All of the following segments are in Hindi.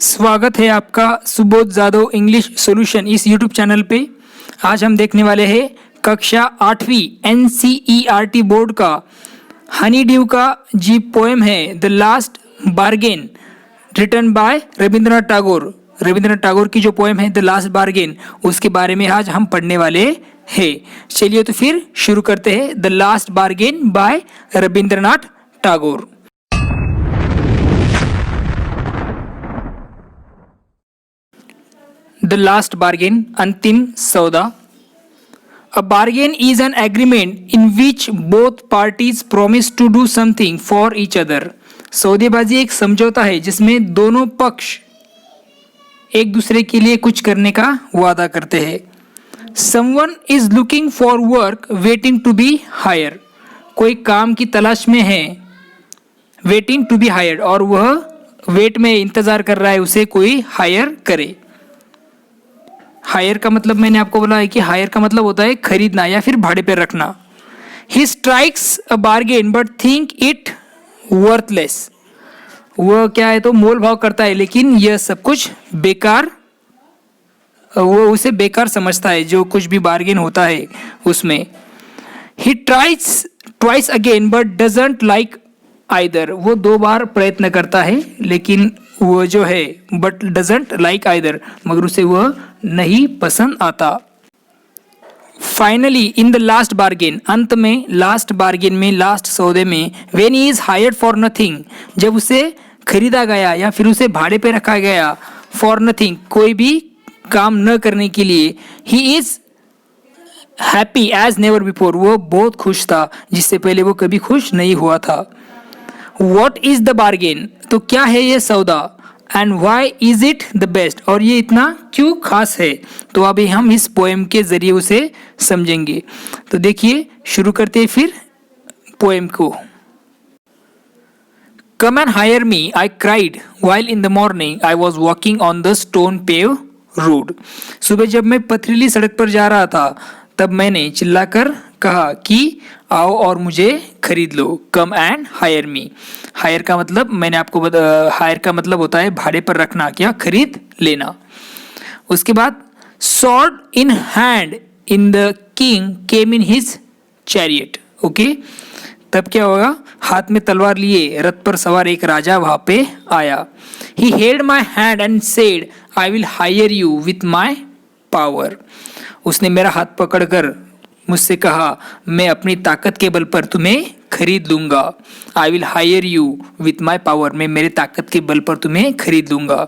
स्वागत है आपका सुबोध जादव इंग्लिश सॉल्यूशन इस यूट्यूब चैनल पे। आज हम देखने वाले हैं कक्षा 8वीं NCERT बोर्ड का हनी ड्यू का जी पोएम है the last bargain written by Rabindranath Tagore. Rabindranath Tagore की जो पोएम है द लास्ट बार्गेन उसके बारे में आज हम पढ़ने वाले हैं। चलिए तो फिर शुरू करते हैं। The last bargain by Rabindranath Tagore. The last bargain, अंतिम सौदा। A bargain is an agreement in which both parties promise to do something for each other. सौदेबाजी एक समझौता है जिसमें दोनों पक्ष एक दूसरे के लिए कुछ करने का वादा करते हैं। Someone is looking for work waiting to be hired. कोई काम की तलाश में है waiting to be hired और वह वेट में इंतजार कर रहा है उसे कोई हायर करे। हायर का मतलब मैंने आपको बोला है कि हायर का मतलब होता है खरीदना या फिर भाड़े पे रखना। He strikes a bargain but think it worthless. वह क्या है तो मोल भाव करता है लेकिन यह सब कुछ बेकार, वो उसे बेकार समझता है जो कुछ भी बार्गेन होता है उसमें। He tries twice again but doesn't like either. वो दो बार प्रयत्न करता है लेकिन वो जो है बट डजंट लाइक आइदर मगर उसे वह नहीं पसंद आता। Finally in the last bargain, अंत में लास्ट बार्गेन में लास्ट सौदे में, when he is hired for nothing, जब उसे खरीदा गया या फिर उसे भाड़े पे रखा गया फॉर नथिंग, कोई भी काम न करने के लिए, he is happy as never before, वो बहुत खुश था जिससे पहले वो कभी खुश नहीं हुआ था। वॉट इज द बार्गेन, तो क्या है ये सौदा, and why is it the best, और ये इतना क्यों खास है। तो अभी हम इस पोएम के जरिए उसे समझेंगे। तो देखिए शुरू करते हैं फिर पोएम को। Come and hire me I cried while in the morning I was walking on the stone paved road. सुबह जब मैं पथरीली सड़क पर जा रहा था तब मैंने चिल्लाकर कहा कि आओ और मुझे खरीद लो। Come and hire me, hire का मतलब मैंने आपको हायर का मतलब होता है भाड़े पर रखना, क्या खरीद लेना। उसके बाद sword in hand in the king came in his chariot. Okay, तब क्या होगा, हाथ में तलवार लिए रथ पर सवार एक राजा वहां पे आया। He held my hand and said I will hire you with my power. उसने मेरा हाथ पकड़कर मुझसे कहा मैं अपनी ताकत के बल पर तुम्हें खरीद लूंगा। I will hire you with my power, मैं मेरे ताकत के बल पर तुम्हें खरीद लूंगा।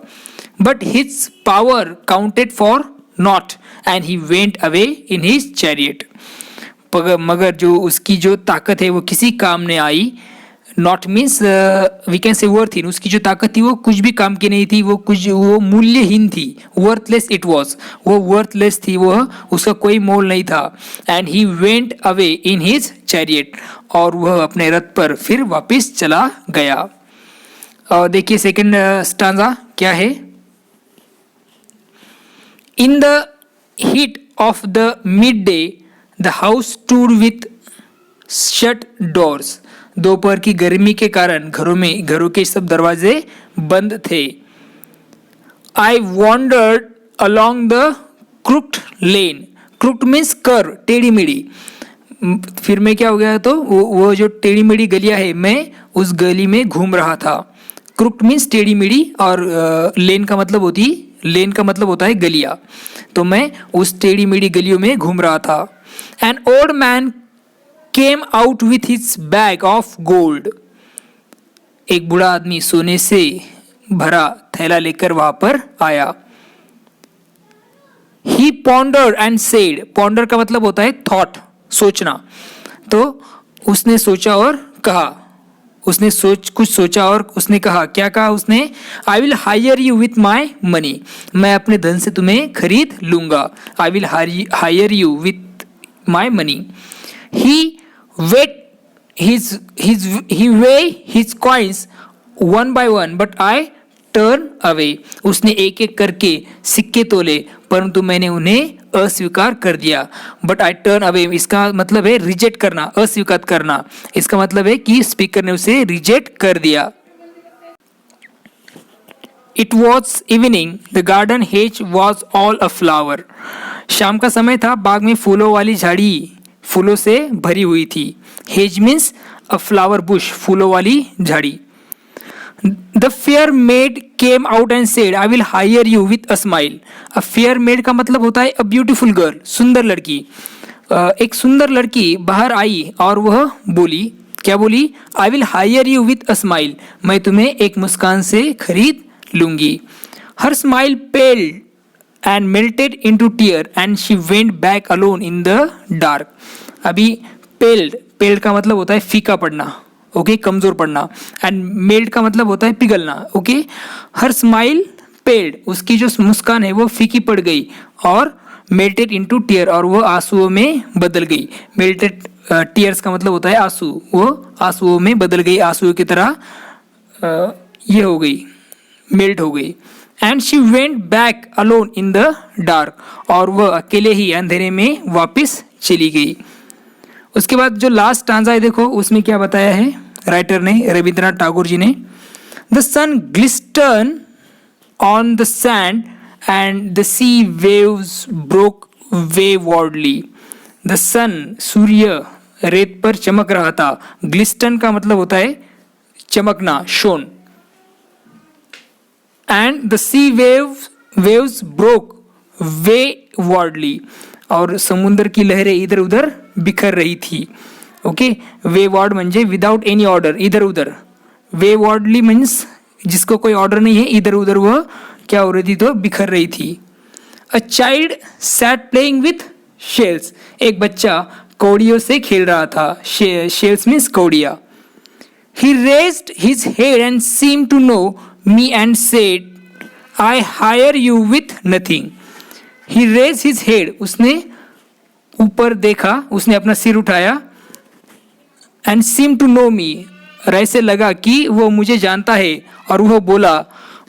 But his power counted for not and he went away in his chariot. मगर जो उसकी जो ताकत है वो किसी काम ने आई। Not means we can say वर्थहीन, उसकी जो ताकत थी वो कुछ भी काम की नहीं थी, वो मूल्यहीन थी। वर्थलेस इट वॉज, वो वर्थलेस थी, वह उसका कोई मोल नहीं था। And he went away in his chariot, और वह अपने रथ पर फिर वापस चला गया। और देखिए सेकंड स्टांजा क्या है। In the heat of the mid day the house stood with shut doors. दोपहर की गर्मी के कारण घरों के सब दरवाजे बंद थे। आई wandered along the crooked lane. Crooked means कर, टेढ़ी मेढ़ी। फिर मैं क्या हो गया तो वो जो टेढ़ी मेढ़ी गलियां है मैं उस गली में घूम रहा था। क्रुक्ड मीन्स टेढ़ी मेढ़ी और लेन का मतलब होता है गलियां। तो मैं उस टेढ़ी मेढ़ी गलियों में घूम रहा था। An old man came out with his bag of gold. एक बूढ़ा आदमी सोने से भरा थैला लेकर वहां पर आया। ही पॉन्डर एंड सेड, पॉन्डर का मतलब होता है थॉट, सोचना। तो उसने सोचा और कहा, उसने कुछ सोचा और उसने कहा, क्या कहा उसने, I will hire you with my money, मैं अपने धन से तुम्हें खरीद लूंगा। I will hire you with my money. He weigh his coins one by one, but I turn away. उसने एक एक करके सिक्के तोले परंतु मैंने उन्हें अस्वीकार कर दिया। But I turn away, इसका मतलब है रिजेक्ट करना, अस्वीकार करना। इसका मतलब है कि स्पीकर ने उसे रिजेक्ट कर दिया। It was evening. The garden hedge was all aflower. शाम का समय था, बाग में फूलों वाली झाड़ी फूलों से भरी हुई थी. Hedge means a flower bush, फूलों वाली झाड़ी. The fair maid came out and said, I will hire you with a smile. A fair maid का मतलब होता है a beautiful girl, सुंदर लड़की. एक सुंदर लड़की बाहर आई और वह बोली, क्या बोली? I will hire you with a smile. मैं तुम्हें एक मुस्कान से खरीद लूंगी. Her smile paled and melted into tear and she went back alone in the dark. अभी paled का मतलब होता है फीका पड़ना, ओके, कमजोर पड़ना. एंड मेल्ट का मतलब होता है पिघलना, ओके. हर स्माइल पेल्ड, उसकी जो मुस्कान है वो फीकी पड़ गई, और मेल्टेड इनटू टीयर, और वो आंसुओं में बदल गई. मेल्टेड टीयर्स का मतलब होता है आंसू, वो आंसुओं में बदल गई, आंसुओं की तरह ये हो गई, मेल्ट हो गई. And she went back alone in the dark, और वह अकेले ही अंधेरे में वापस चली गई. उसके बाद जो लास्ट स्टांजा है देखो, उसमें क्या बताया है राइटर ने, रविंद्रनाथ टैगोर जी ने. The sun glistened on the sand and the sea waves broke waywardly. The sun, सूर्य रेत पर चमक रहा था. ग्लिस्टन का मतलब होता है चमकना, shone. And the sea waves broke waywardly, और समुद्र की लहरें इधर उधर बिखर रही थी. ओके, वेवॉर्ड म्हणजे विदाउट एनी ऑर्डर, इधर उधर. वेवॉर्डली मीन्स जिसको कोई ऑर्डर नहीं है, इधर उधर वह क्या हो रही थी, तो बिखर रही थी. A child sat playing with shells. एक बच्चा कौड़ियों से खेल रहा था. शेल्स मीन्स कौड़िया. He raised his head and seemed to know me and said, I hire you with nothing. He raise his head, उसने ऊपर देखा, उसने अपना सिर उठाया. And seem to know me, और ऐसे लगा कि वो मुझे जानता है, और वह बोला,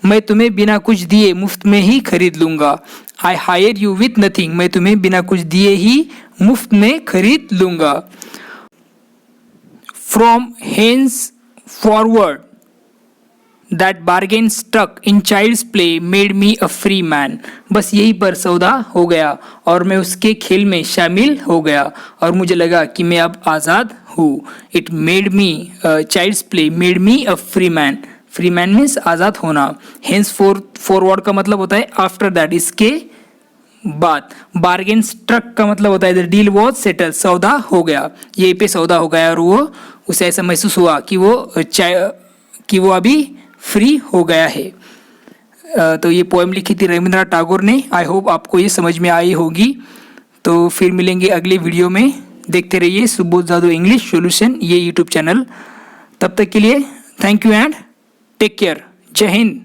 मैं तुम्हें बिना कुछ दिए मुफ्त में ही खरीद लूंगा. आई हायर यू विथ नथिंग, मैं तुम्हें बिना कुछ दिए ही मुफ्त में खरीद लूंगा. From hence forward that bargain stuck in child's play made me a free man. बस यहीं पर सौदा हो गया, और मैं उसके खेल में शामिल हो गया, और मुझे लगा कि मैं अब आज़ाद हूँ. It made me, child's play made me a free man. Free man means आज़ाद होना. हेंस फॉरवर्ड का मतलब होता है आफ्टर दैट, इसके बाद. बार्गेन स्ट्रक का मतलब होता है द डील वॉज सेटल, सौदा हो गया, यहीं पे सौदा हो गया, और वो उसे ऐसा महसूस हुआ कि वो अभी फ्री हो गया है. तो ये पोएम लिखी थी रविंद्रनाथ टैगोर ने. आई होप आपको ये समझ में आई होगी. तो फिर मिलेंगे अगले वीडियो में. देखते रहिए सुबोध जादव इंग्लिश सॉल्यूशन, ये यूट्यूब चैनल. तब तक के लिए thank you and take care. जय हिंद.